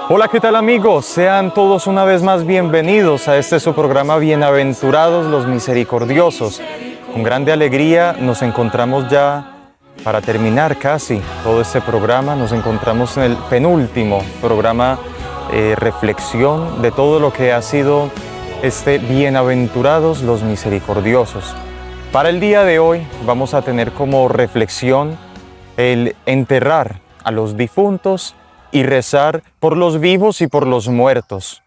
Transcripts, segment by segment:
Hola, ¿qué tal amigos? Sean todos una vez más bienvenidos a este su programa Bienaventurados los Misericordiosos. Con grande alegría nos encontramos ya para terminar casi todo este programa. Nos encontramos en el penúltimo programa, reflexión de todo lo que ha sido este Bienaventurados los Misericordiosos. Para el día de hoy vamos a tener como reflexión el enterrar a los difuntos y rezar por los vivos y por los muertos.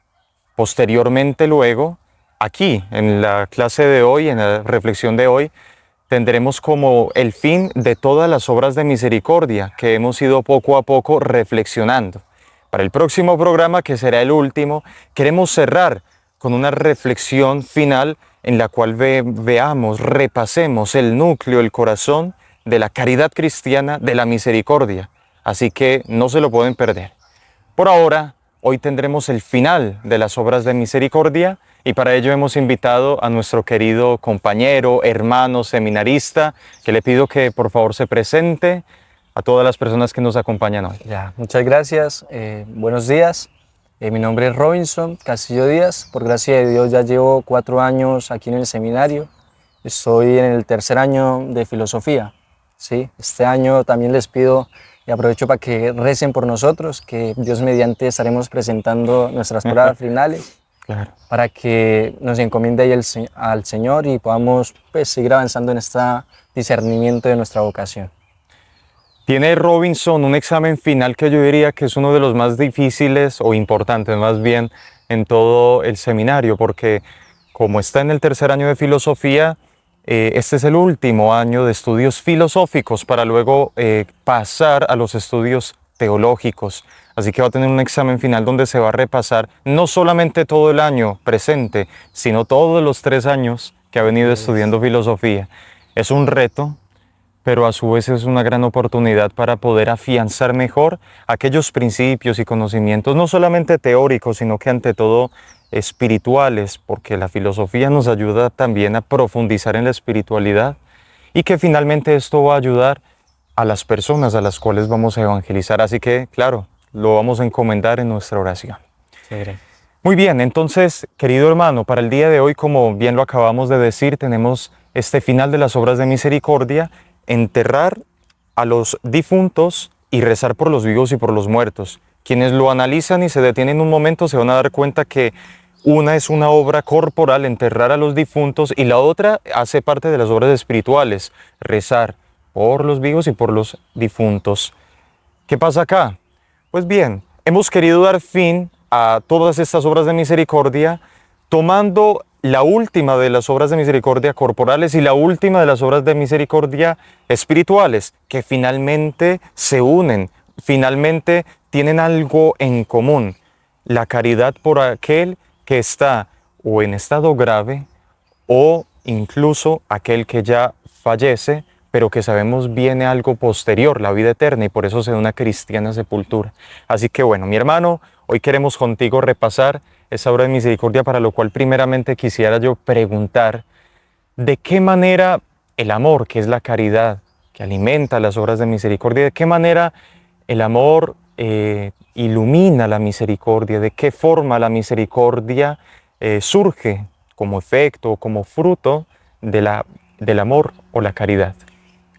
Posteriormente luego, aquí en la clase de hoy, en la reflexión de hoy, tendremos como el fin de todas las obras de misericordia que hemos ido poco a poco reflexionando. Para el próximo programa, que será el último, queremos cerrar con una reflexión final en la cual veamos, repasemos el núcleo, el corazón de la caridad cristiana, de la misericordia. Así que no se lo pueden perder. Por ahora, hoy tendremos el final de las obras de misericordia y para ello hemos invitado a nuestro querido compañero, hermano, seminarista, que le pido que por favor se presente a todas las personas que nos acompañan hoy. Ya, muchas gracias, buenos días. Mi nombre es Robinson Castillo Díaz. Por gracia de Dios ya llevo 4 años aquí en el seminario. Estoy en el tercer año de filosofía. ¿Sí? Este año también les pido y aprovecho para que recen por nosotros, que Dios mediante estaremos presentando nuestras pruebas finales, Claro. para que nos encomiende ahí al Señor y podamos seguir avanzando en este discernimiento de nuestra vocación. Tiene Robinson un examen final que yo diría que es uno de los más difíciles o importantes más bien en todo el seminario, porque como está en el tercer año de filosofía, este es el último año de estudios filosóficos para luego pasar a los estudios teológicos. Así que va a tener un examen final donde se va a repasar no solamente todo el año presente, sino todos los 3 años que ha venido estudiando filosofía. Es un reto, pero a su vez es una gran oportunidad para poder afianzar mejor aquellos principios y conocimientos, no solamente teóricos, sino que ante todo espirituales, porque la filosofía nos ayuda también a profundizar en la espiritualidad y que finalmente esto va a ayudar a las personas a las cuales vamos a evangelizar. Así que, claro, lo vamos a encomendar en nuestra oración. Sí. Muy bien, entonces, querido hermano, para el día de hoy, como bien lo acabamos de decir, tenemos este final de las obras de misericordia, enterrar a los difuntos y rezar por los vivos y por los muertos. Quienes lo analizan y se detienen un momento se van a dar cuenta que una es una obra corporal, enterrar a los difuntos, y la otra hace parte de las obras espirituales, rezar por los vivos y por los difuntos. ¿Qué pasa acá? Pues bien, hemos querido dar fin a todas estas obras de misericordia tomando la última de las obras de misericordia corporales y la última de las obras de misericordia espirituales, que finalmente se unen, finalmente tienen algo en común: la caridad por aquel que está o en estado grave o incluso aquel que ya fallece, pero que sabemos viene algo posterior, la vida eterna, y por eso se da una cristiana sepultura. Así que bueno, mi hermano, hoy queremos contigo repasar esa obra de misericordia, para lo cual primeramente quisiera yo preguntar de qué manera el amor, que es la caridad, que alimenta las obras de misericordia, de qué manera el amor ilumina la misericordia, de qué forma la misericordia surge como efecto, como fruto del amor o la caridad.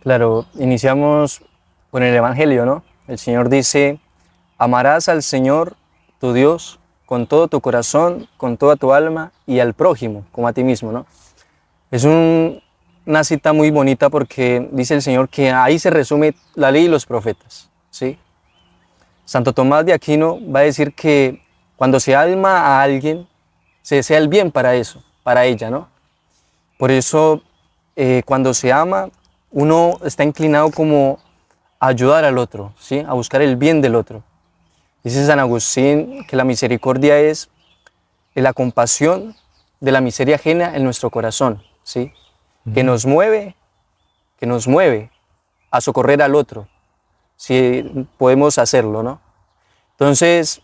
Claro, iniciamos con el Evangelio, ¿no? El Señor dice: amarás al Señor, tu Dios, con todo tu corazón, con toda tu alma y al prójimo, como a ti mismo, ¿no? Es una cita muy bonita porque dice el Señor que ahí se resume la ley y los profetas, ¿sí? Santo Tomás de Aquino va a decir que cuando se ama a alguien, se desea el bien para eso, para ella, ¿no? Por eso, cuando se ama, uno está inclinado como a ayudar al otro, ¿sí? A buscar el bien del otro. Dice San Agustín que la misericordia es la compasión de la miseria ajena en nuestro corazón, ¿sí? Que nos mueve a socorrer al otro, si podemos hacerlo, ¿no? Entonces,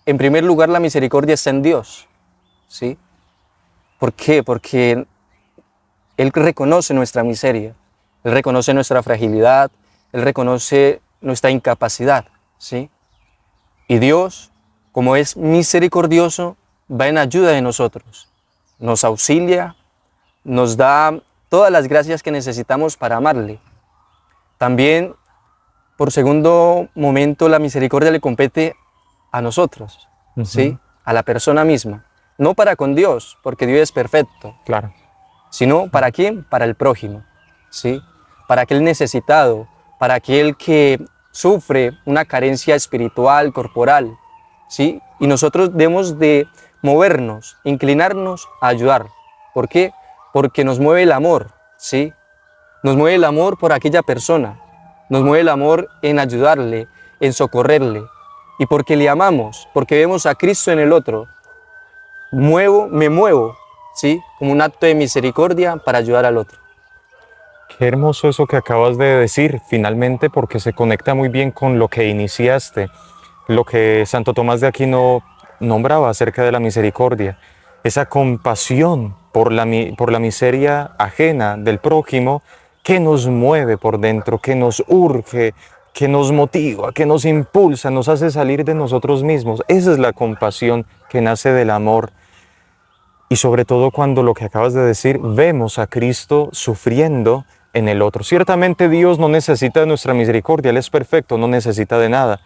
en primer lugar, la misericordia está en Dios, ¿sí? ¿Por qué? Porque Él reconoce nuestra miseria, Él reconoce nuestra fragilidad, Él reconoce nuestra incapacidad, ¿sí? Y Dios como es misericordioso, va en ayuda de nosotros, nos auxilia, nos da todas las gracias que necesitamos para amarle. También, por segundo momento, la misericordia le compete a nosotros, ¿sí? A la persona misma. No para con Dios, porque Dios es perfecto, Claro. sino ¿para quién? Para el prójimo, ¿sí? Para aquel necesitado, para aquel que sufre una carencia espiritual, corporal, ¿sí? Y nosotros debemos de movernos, inclinarnos a ayudar. ¿Por qué? Porque nos mueve el amor, ¿sí? Nos mueve el amor por aquella persona, nos mueve el amor en ayudarle, en socorrerle. Y porque le amamos, porque vemos a Cristo en el otro, me muevo, ¿sí? Como un acto de misericordia para ayudar al otro. Qué hermoso eso que acabas de decir, finalmente, porque se conecta muy bien con lo que iniciaste, lo que Santo Tomás de Aquino nombraba acerca de la misericordia, esa compasión por la miseria ajena del prójimo que nos mueve por dentro, que nos urge, que nos motiva, que nos impulsa, nos hace salir de nosotros mismos. Esa es la compasión que nace del amor. Y sobre todo cuando lo que acabas de decir, vemos a Cristo sufriendo en el otro. Ciertamente Dios no necesita de nuestra misericordia, Él es perfecto, no necesita de nada.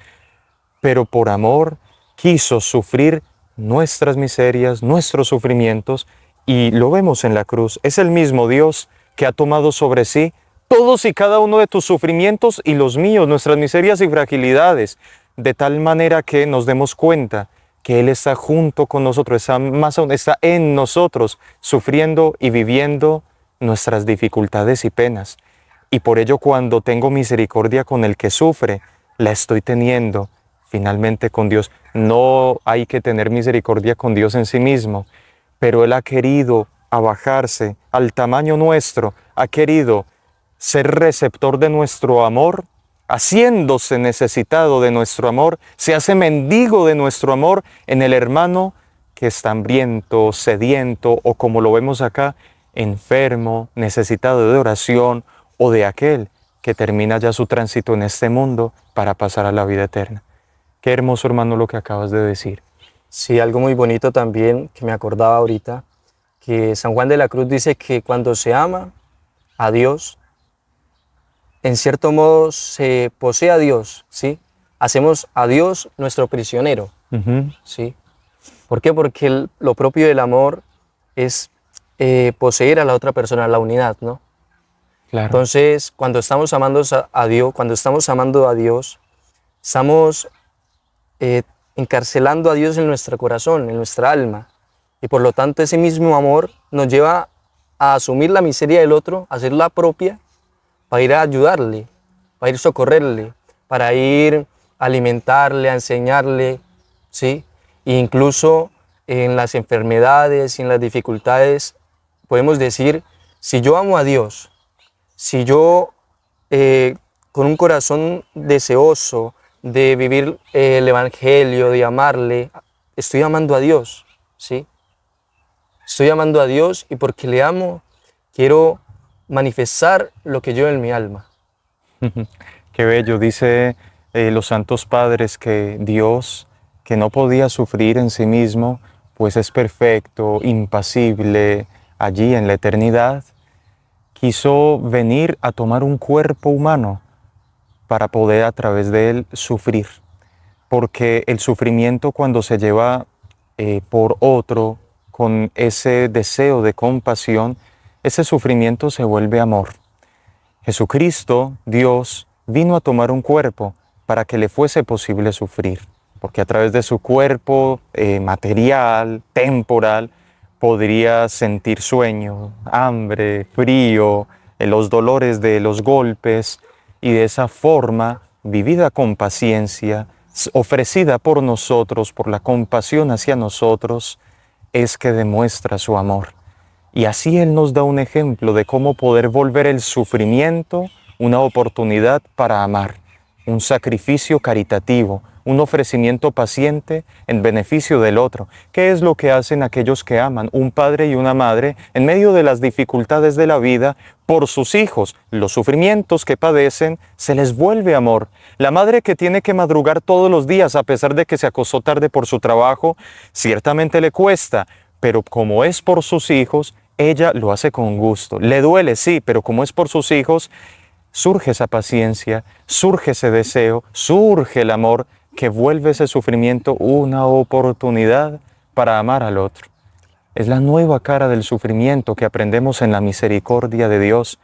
Pero por amor quiso sufrir nuestras miserias, nuestros sufrimientos, y lo vemos en la cruz. Es el mismo Dios que ha tomado sobre sí todos y cada uno de tus sufrimientos y los míos, nuestras miserias y fragilidades, de tal manera que nos demos cuenta que Él está junto con nosotros, más aún está en nosotros, sufriendo y viviendo nuestras dificultades y penas. Y por ello, cuando tengo misericordia con el que sufre, la estoy teniendo finalmente con Dios. No hay que tener misericordia con Dios en sí mismo, pero Él ha querido abajarse al tamaño nuestro, ha querido ser receptor de nuestro amor, haciéndose necesitado de nuestro amor, se hace mendigo de nuestro amor en el hermano que está hambriento, sediento, o como lo vemos acá, enfermo, necesitado de oración, o de aquel que termina ya su tránsito en este mundo para pasar a la vida eterna. Qué hermoso, hermano, lo que acabas de decir. Sí, algo muy bonito también que me acordaba ahorita, que San Juan de la Cruz dice que cuando se ama a Dios, en cierto modo se posee a Dios, ¿sí? Hacemos a Dios nuestro prisionero, ¿sí? ¿Por qué? Porque lo propio del amor es poseer a la otra persona, la unidad, ¿no? Claro. Entonces, cuando estamos amando a Dios, estamos encarcelando a Dios en nuestro corazón, en nuestra alma. Y por lo tanto, ese mismo amor nos lleva a asumir la miseria del otro, a hacerla propia, para ir a ayudarle, para ir a socorrerle, para ir a alimentarle, a enseñarle, ¿sí? E incluso en las enfermedades y en las dificultades, podemos decir, si yo amo a Dios, si yo con un corazón deseoso de vivir el Evangelio, de amarle, estoy amando a Dios, ¿sí? Estoy amando a Dios y porque le amo, quiero manifestar lo que yo en mi alma. Qué bello, dice los santos padres que Dios, que no podía sufrir en sí mismo, pues es perfecto, impasible, allí en la eternidad, quiso venir a tomar un cuerpo humano para poder a través de él sufrir. Porque el sufrimiento, cuando se lleva por otro, con ese deseo de compasión, ese sufrimiento se vuelve amor. Jesucristo, Dios, vino a tomar un cuerpo para que le fuese posible sufrir, porque a través de su cuerpo material, temporal, podría sentir sueño, hambre, frío, los dolores de los golpes, y de esa forma, vivida con paciencia, ofrecida por nosotros, por la compasión hacia nosotros, es que demuestra su amor. Y así Él nos da un ejemplo de cómo poder volver el sufrimiento una oportunidad para amar, un sacrificio caritativo, un ofrecimiento paciente en beneficio del otro. ¿Qué es lo que hacen aquellos que aman, un padre y una madre, en medio de las dificultades de la vida, por sus hijos? Los sufrimientos que padecen se les vuelve amor. La madre que tiene que madrugar todos los días a pesar de que se acostó tarde por su trabajo, ciertamente le cuesta, pero como es por sus hijos, ella lo hace con gusto. Le duele, sí, pero como es por sus hijos, surge esa paciencia, surge ese deseo, surge el amor que vuelve ese sufrimiento una oportunidad para amar al otro. Es la nueva cara del sufrimiento que aprendemos en la misericordia de Dios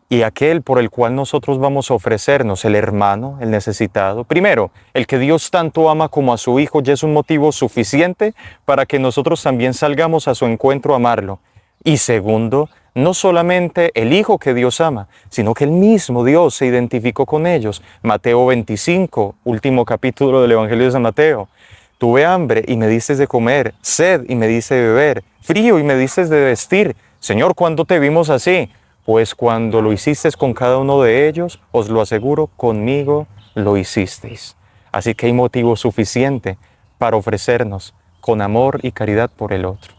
y aquel por el cual nosotros vamos a ofrecernos, el hermano, el necesitado. Primero, el que Dios tanto ama como a su Hijo ya es un motivo suficiente para que nosotros también salgamos a su encuentro a amarlo. Y segundo, no solamente el Hijo que Dios ama, sino que el mismo Dios se identificó con ellos. Mateo 25, último capítulo del Evangelio de San Mateo. Tuve hambre y me diste de comer, sed y me diste de beber, frío y me diste de vestir. Señor, ¿cuándo te vimos así? Pues cuando lo hicisteis con cada uno de ellos, os lo aseguro, conmigo lo hicisteis. Así que hay motivo suficiente para ofrecernos con amor y caridad por el otro.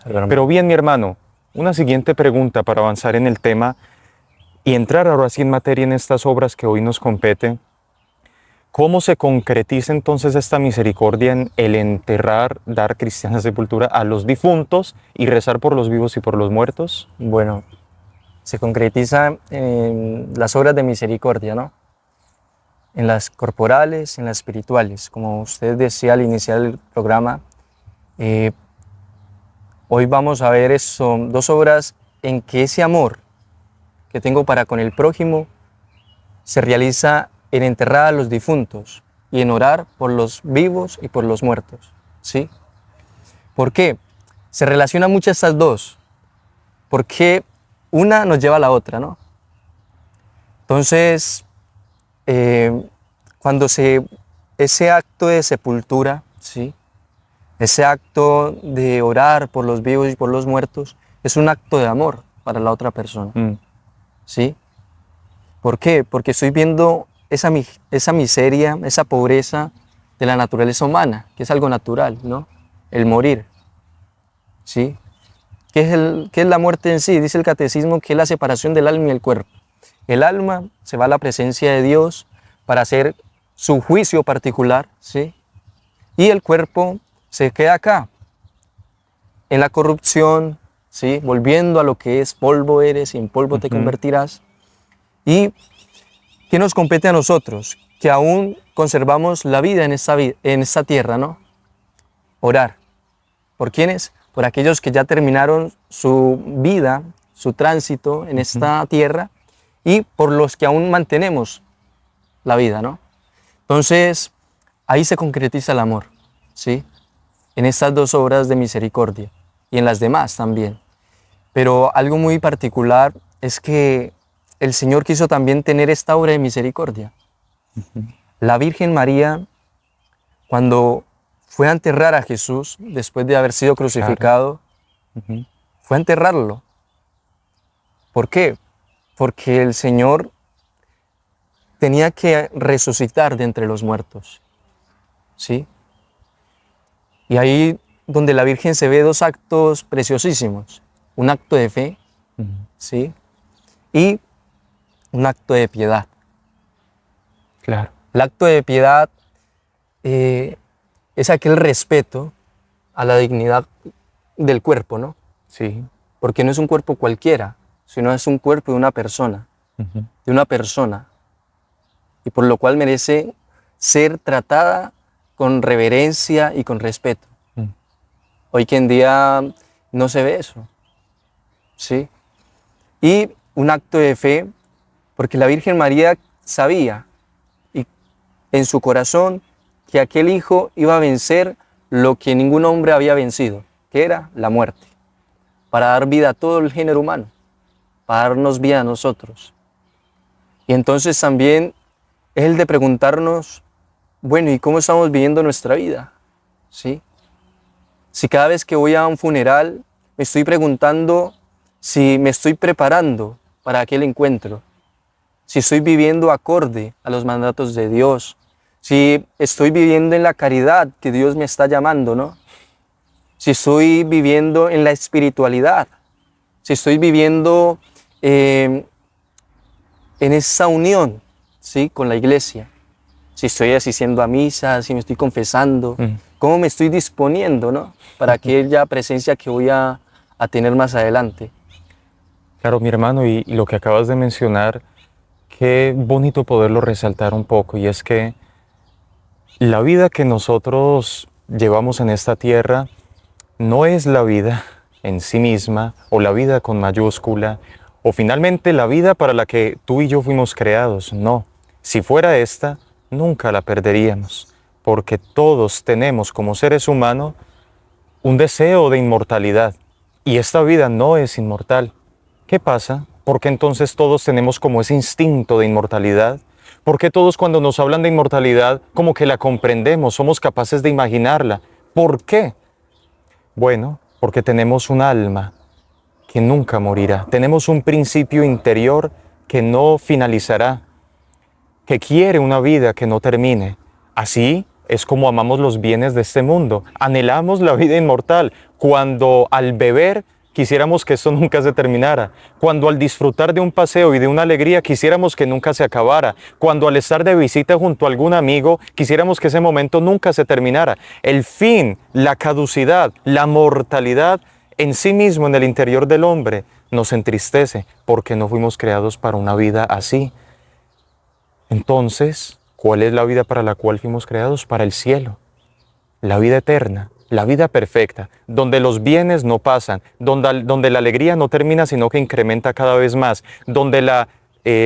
Pero bien, mi hermano, una siguiente pregunta para avanzar en el tema y entrar ahora sí en materia en estas obras que hoy nos compete. ¿Cómo se concretiza entonces esta misericordia en el enterrar, dar cristiana sepultura a los difuntos y rezar por los vivos y por los muertos? Bueno, se concretiza en las obras de misericordia, ¿no? En las corporales, en las espirituales. Como usted decía al iniciar el programa, hoy vamos a ver dos obras en que ese amor que tengo para con el prójimo se realiza en enterrar a los difuntos y en orar por los vivos y por los muertos, ¿sí? ¿Por qué? Se relacionan mucho estas dos, porque una nos lleva a la otra, ¿no? Entonces, cuando ese acto de sepultura, ¿sí? Ese acto de orar por los vivos y por los muertos, es un acto de amor para la otra persona, ¿sí? ¿Por qué? Porque estoy viendo esa miseria, esa pobreza de la naturaleza humana, que es algo natural, ¿no? El morir, ¿sí? ¿Qué es la muerte en sí? Dice el catecismo que es la separación del alma y el cuerpo. El alma se va a la presencia de Dios para hacer su juicio particular, ¿sí? Y el cuerpo se queda acá, en la corrupción, ¿sí? Volviendo a lo que es polvo eres y en polvo te convertirás. ¿Y qué nos compete a nosotros? Que aún conservamos la vida en esta tierra, ¿no? Orar. ¿Por quiénes? Por aquellos que ya terminaron su vida, su tránsito en esta tierra y por los que aún mantenemos la vida, ¿no? Entonces, ahí se concretiza el amor, ¿sí? En estas dos obras de misericordia y en las demás también. Pero algo muy particular es que el Señor quiso también tener esta obra de misericordia. La Virgen María, cuando fue a enterrar a Jesús después de haber sido crucificado, fue a enterrarlo. ¿Por qué? Porque el Señor tenía que resucitar de entre los muertos, ¿sí? Y ahí donde la Virgen se ve dos actos preciosísimos, un acto de fe, ¿sí? Y un acto de piedad. Claro. El acto de piedad es aquel respeto a la dignidad del cuerpo, ¿no? Sí. Porque no es un cuerpo cualquiera, sino es un cuerpo de una persona, de una persona, y por lo cual merece ser tratada con reverencia y con respeto. Hoy que en día no se ve eso, ¿sí? Y un acto de fe, porque la Virgen María sabía y en su corazón que aquel hijo iba a vencer lo que ningún hombre había vencido, que era la muerte, para dar vida a todo el género humano, para darnos vida a nosotros. Y entonces también es el de preguntarnos, bueno, ¿y cómo estamos viviendo nuestra vida? ¿Sí? Si cada vez que voy a un funeral me estoy preguntando si me estoy preparando para aquel encuentro, si estoy viviendo acorde a los mandatos de Dios, si estoy viviendo en la caridad que Dios me está llamando, ¿no? Si estoy viviendo en la espiritualidad, si estoy viviendo en esa unión, ¿sí? Con la iglesia, si estoy asistiendo a misa, si me estoy confesando, cómo me estoy disponiendo, ¿no? Para aquella presencia que voy a tener más adelante. Claro, mi hermano, y lo que acabas de mencionar, qué bonito poderlo resaltar un poco, y es que la vida que nosotros llevamos en esta tierra no es la vida en sí misma, o la vida con mayúscula, o finalmente la vida para la que tú y yo fuimos creados. No, si fuera esta, nunca la perderíamos, porque todos tenemos como seres humanos un deseo de inmortalidad, y esta vida no es inmortal. ¿Qué pasa? ¿Por qué entonces todos tenemos como ese instinto de inmortalidad? ¿Por qué todos cuando nos hablan de inmortalidad como que la comprendemos, somos capaces de imaginarla? ¿Por qué? Bueno, porque tenemos un alma que nunca morirá. Tenemos un principio interior que no finalizará, que quiere una vida que no termine. Así es como amamos los bienes de este mundo. Anhelamos la vida inmortal. Cuando al beber quisiéramos que esto nunca se terminara. Cuando al disfrutar de un paseo y de una alegría quisiéramos que nunca se acabara. Cuando al estar de visita junto a algún amigo quisiéramos que ese momento nunca se terminara. El fin, la caducidad, la mortalidad en sí mismo, en el interior del hombre, nos entristece porque no fuimos creados para una vida así. Entonces, ¿cuál es la vida para la cual fuimos creados? Para el cielo, la vida eterna, la vida perfecta, donde los bienes no pasan, donde la alegría no termina, sino que incrementa cada vez más, donde la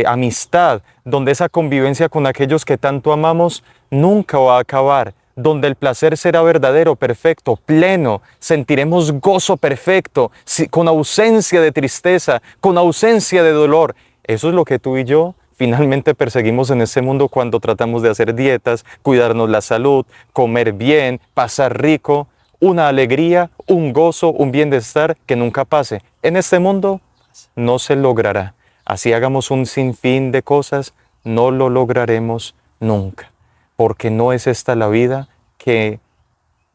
amistad, donde esa convivencia con aquellos que tanto amamos nunca va a acabar, donde el placer será verdadero, perfecto, pleno, sentiremos gozo perfecto, con ausencia de tristeza, con ausencia de dolor. Eso es lo que tú y yo finalmente perseguimos en este mundo cuando tratamos de hacer dietas, cuidarnos la salud, comer bien, pasar rico, una alegría, un gozo, un bienestar que nunca pase. En este mundo no se logrará. Así hagamos un sinfín de cosas, no lo lograremos nunca, porque no es esta la vida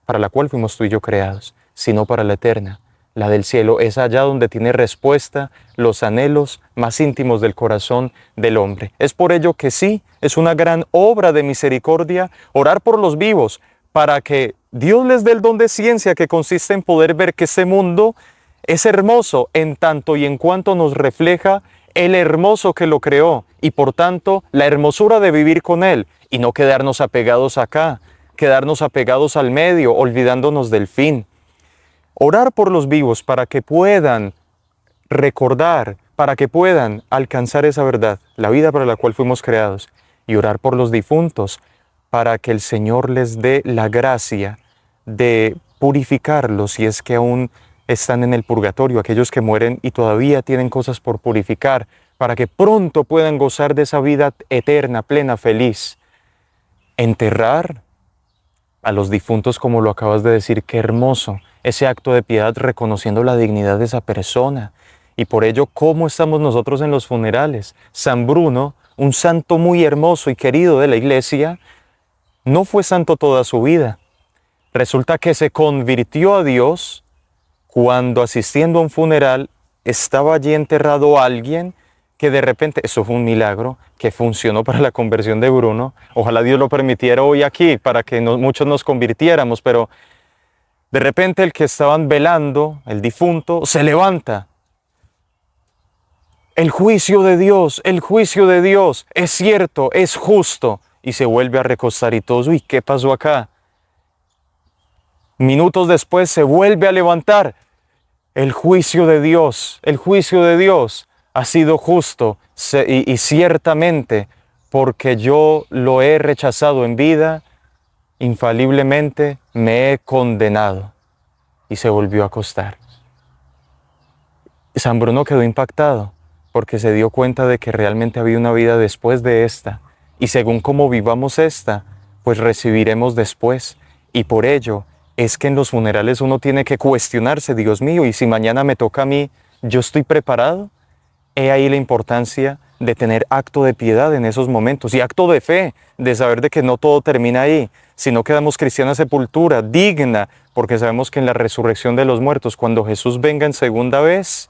para la cual fuimos tú y yo creados, sino para la eterna. La del cielo es allá donde tiene respuesta los anhelos más íntimos del corazón del hombre. Es por ello que sí, es una gran obra de misericordia orar por los vivos, para que Dios les dé el don de ciencia que consiste en poder ver que este mundo es hermoso en tanto y en cuanto nos refleja el hermoso que lo creó, y por tanto la hermosura de vivir con Él, y no quedarnos apegados acá, quedarnos apegados al medio, olvidándonos del fin. Orar por los vivos para que puedan recordar, para que puedan alcanzar esa verdad, la vida para la cual fuimos creados, y orar por los difuntos para que el Señor les dé la gracia de purificarlos si es que aún están en el purgatorio, aquellos que mueren y todavía tienen cosas por purificar, para que pronto puedan gozar de esa vida eterna, plena, feliz. Enterrar a los difuntos, como lo acabas de decir, qué hermoso, ese acto de piedad reconociendo la dignidad de esa persona. Y por ello, ¿cómo estamos nosotros en los funerales? San Bruno, un santo muy hermoso y querido de la iglesia, no fue santo toda su vida. Resulta que se convirtió a Dios cuando, asistiendo a un funeral, estaba allí enterrado alguien que de repente, eso fue un milagro que funcionó para la conversión de Bruno. Ojalá Dios lo permitiera hoy aquí para que muchos nos convirtiéramos, pero de repente el que estaban velando, el difunto, se levanta. El juicio de Dios es cierto, es justo. Y se vuelve a recostar y todos, uy, ¿qué pasó acá? Minutos después se vuelve a levantar. El juicio de Dios ha sido justo y ciertamente, porque yo lo he rechazado en vida, infaliblemente me he condenado. Y se volvió a acostar. San Bruno quedó impactado porque se dio cuenta de que realmente había una vida después de esta. Y según cómo vivamos esta, pues recibiremos después. Y por ello es que en los funerales uno tiene que cuestionarse, Dios mío, y si mañana me toca a mí, ¿yo estoy preparado? He ahí la importancia de tener acto de piedad en esos momentos y acto de fe, de saber de que no todo termina ahí, sino que damos cristiana sepultura digna, porque sabemos que en la resurrección de los muertos, cuando Jesús venga en segunda vez,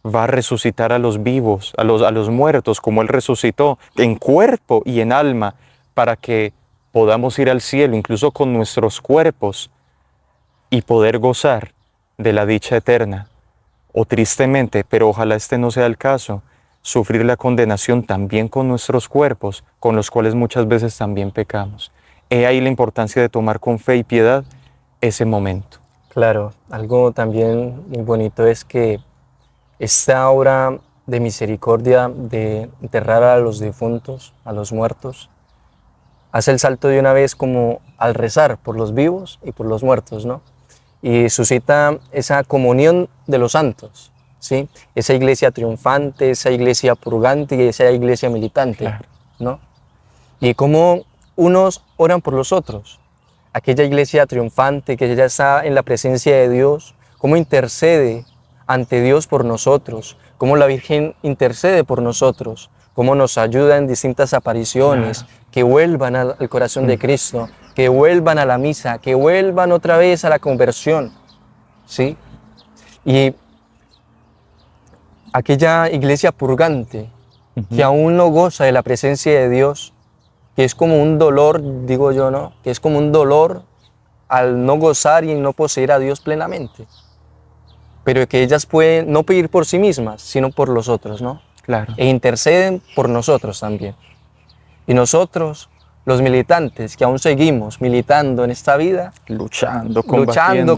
va a resucitar a los vivos, a los muertos, como Él resucitó, en cuerpo y en alma, para que podamos ir al cielo, incluso con nuestros cuerpos, y poder gozar de la dicha eterna. O tristemente, pero ojalá este no sea el caso, sufrir la condenación también con nuestros cuerpos, con los cuales muchas veces también pecamos. He ahí la importancia de tomar con fe y piedad ese momento. Claro, algo también muy bonito es que esta obra de misericordia de enterrar a los difuntos, a los muertos, hace el salto de una vez como al rezar por los vivos y por los muertos, ¿no? Y suscita esa comunión de los santos, ¿sí? Esa iglesia triunfante, esa iglesia purgante y esa iglesia militante, Claro. ¿no? Y cómo unos oran por los otros. Aquella iglesia triunfante que ya está en la presencia de Dios, cómo intercede ante Dios por nosotros, cómo la Virgen intercede por nosotros, cómo nos ayuda en distintas apariciones, Claro. que vuelvan al corazón de Cristo, que vuelvan a la misa, que vuelvan otra vez a la conversión, ¿sí? Y aquella iglesia purgante que aún no goza de la presencia de Dios, que es como un dolor, digo yo, ¿no? Que es como un dolor al no gozar y no poseer a Dios plenamente. Pero que ellas pueden no pedir por sí mismas, sino por los otros, ¿no? Claro. E interceden por nosotros también. Y nosotros, los militantes, que aún seguimos militando en esta vida, Luchando, luchando combatiendo.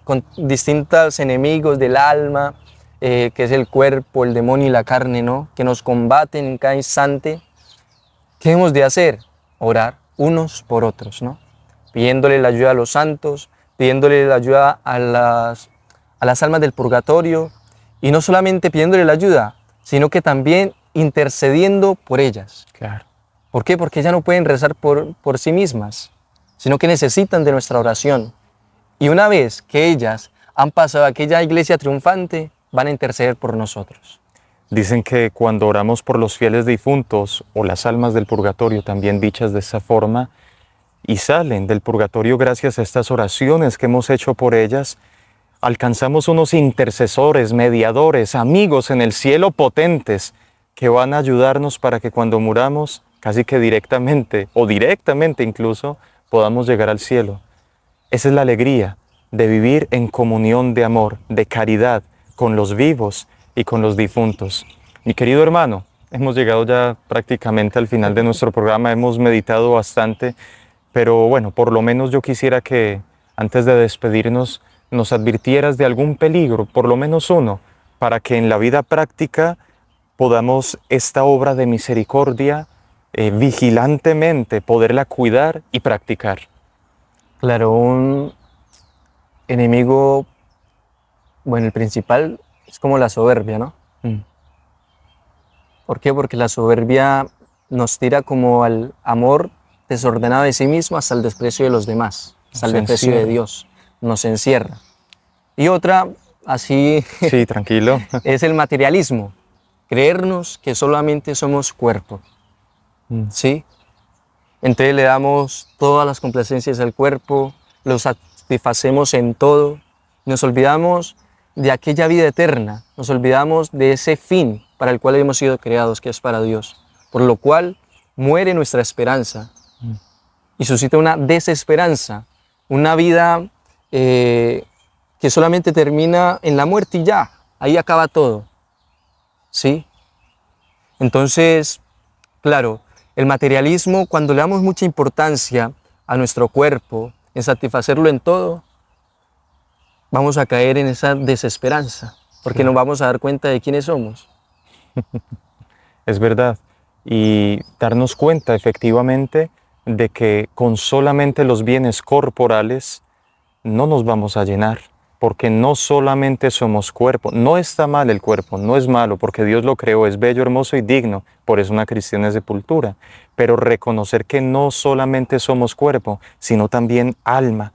con distintos enemigos del alma, que es el cuerpo, el demonio y la carne, ¿no? Que nos combaten en cada instante. ¿Qué hemos de hacer? Orar unos por otros, ¿no? Pidiéndole la ayuda a los santos, pidiéndole la ayuda a las almas del purgatorio, y no solamente pidiéndole la ayuda, sino que también intercediendo por ellas. Claro. ¿Por qué? Porque ellas no pueden rezar por sí mismas, sino que necesitan de nuestra oración. Y una vez que ellas han pasado a aquella iglesia triunfante, van a interceder por nosotros. Dicen que cuando oramos por los fieles difuntos o las almas del purgatorio, también dichas de esa forma, y salen del purgatorio gracias a estas oraciones que hemos hecho por ellas, alcanzamos unos intercesores, mediadores, amigos en el cielo potentes que van a ayudarnos para que cuando muramos, casi que directamente o directamente incluso, podamos llegar al cielo. Esa es la alegría de vivir en comunión de amor, de caridad con los vivos y con los difuntos. Mi querido hermano, hemos llegado ya prácticamente al final de nuestro programa, hemos meditado bastante, pero bueno, por lo menos yo quisiera que antes de despedirnos nos advirtieras de algún peligro, por lo menos uno, para que en la vida práctica podamos esta obra de misericordia vigilantemente poderla cuidar y practicar. Claro, un enemigo, bueno, el principal es como la soberbia, ¿no? ¿Por qué? Porque la soberbia nos tira como al amor desordenado de sí mismo hasta el desprecio de los demás, hasta el Nos desprecio de encierra. Dios, nos encierra. Y otra, así, Sí, tranquilo. es el materialismo, creernos que solamente somos cuerpo, ¿sí? Entonces le damos todas las complacencias al cuerpo, lo satisfacemos en todo, nos olvidamos de aquella vida eterna, nos olvidamos de ese fin para el cual hemos sido creados, que es para Dios, por lo cual muere nuestra esperanza y suscita una desesperanza, una vida que solamente termina en la muerte y ya, ahí acaba todo, ¿sí? Entonces, claro, el materialismo, cuando le damos mucha importancia a nuestro cuerpo, en satisfacerlo en todo, vamos a caer en esa desesperanza, porque nos vamos a dar cuenta de quiénes somos. Es verdad. Y darnos cuenta efectivamente de que con solamente los bienes corporales no nos vamos a llenar, porque no solamente somos cuerpo. No está mal el cuerpo, no es malo, porque Dios lo creó, es bello, hermoso y digno, por eso una cristiana sepultura. Pero reconocer que no solamente somos cuerpo, sino también alma.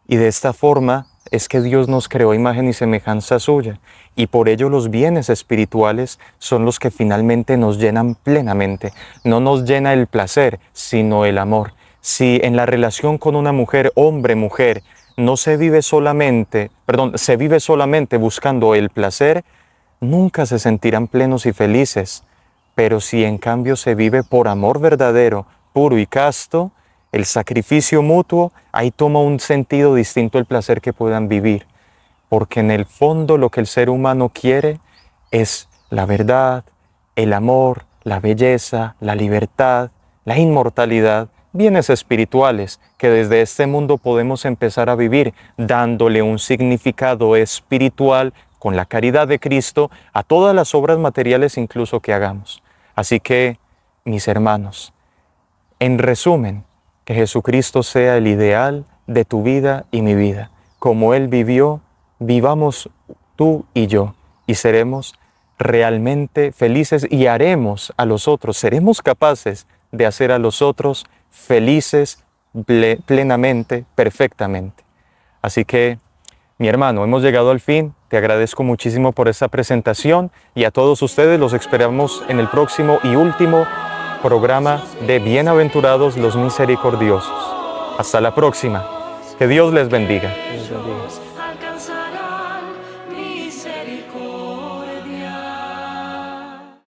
Y de esta forma es que Dios nos creó a imagen y semejanza suya, y por ello los bienes espirituales son los que finalmente nos llenan plenamente. No nos llena el placer, sino el amor. Si en la relación con una mujer, hombre-mujer, no se vive solamente, se vive solamente buscando el placer, nunca se sentirán plenos y felices. Pero si en cambio se vive por amor verdadero, puro y casto, el sacrificio mutuo, ahí toma un sentido distinto el placer que puedan vivir. Porque en el fondo lo que el ser humano quiere es la verdad, el amor, la belleza, la libertad, la inmortalidad, bienes espirituales que desde este mundo podemos empezar a vivir dándole un significado espiritual con la caridad de Cristo a todas las obras materiales incluso que hagamos. Así que, mis hermanos, en resumen, que Jesucristo sea el ideal de tu vida y mi vida. Como Él vivió, vivamos tú y yo, y seremos realmente felices y haremos a los otros, seremos capaces de hacer a los otros felices plenamente, perfectamente. Así que, mi hermano, hemos llegado al fin. Te agradezco muchísimo por esta presentación y a todos ustedes los esperamos en el próximo y último programa de Bienaventurados los Misericordiosos. Hasta la próxima. Que Dios les bendiga. Dios bendiga. Alcanzarán misericordia.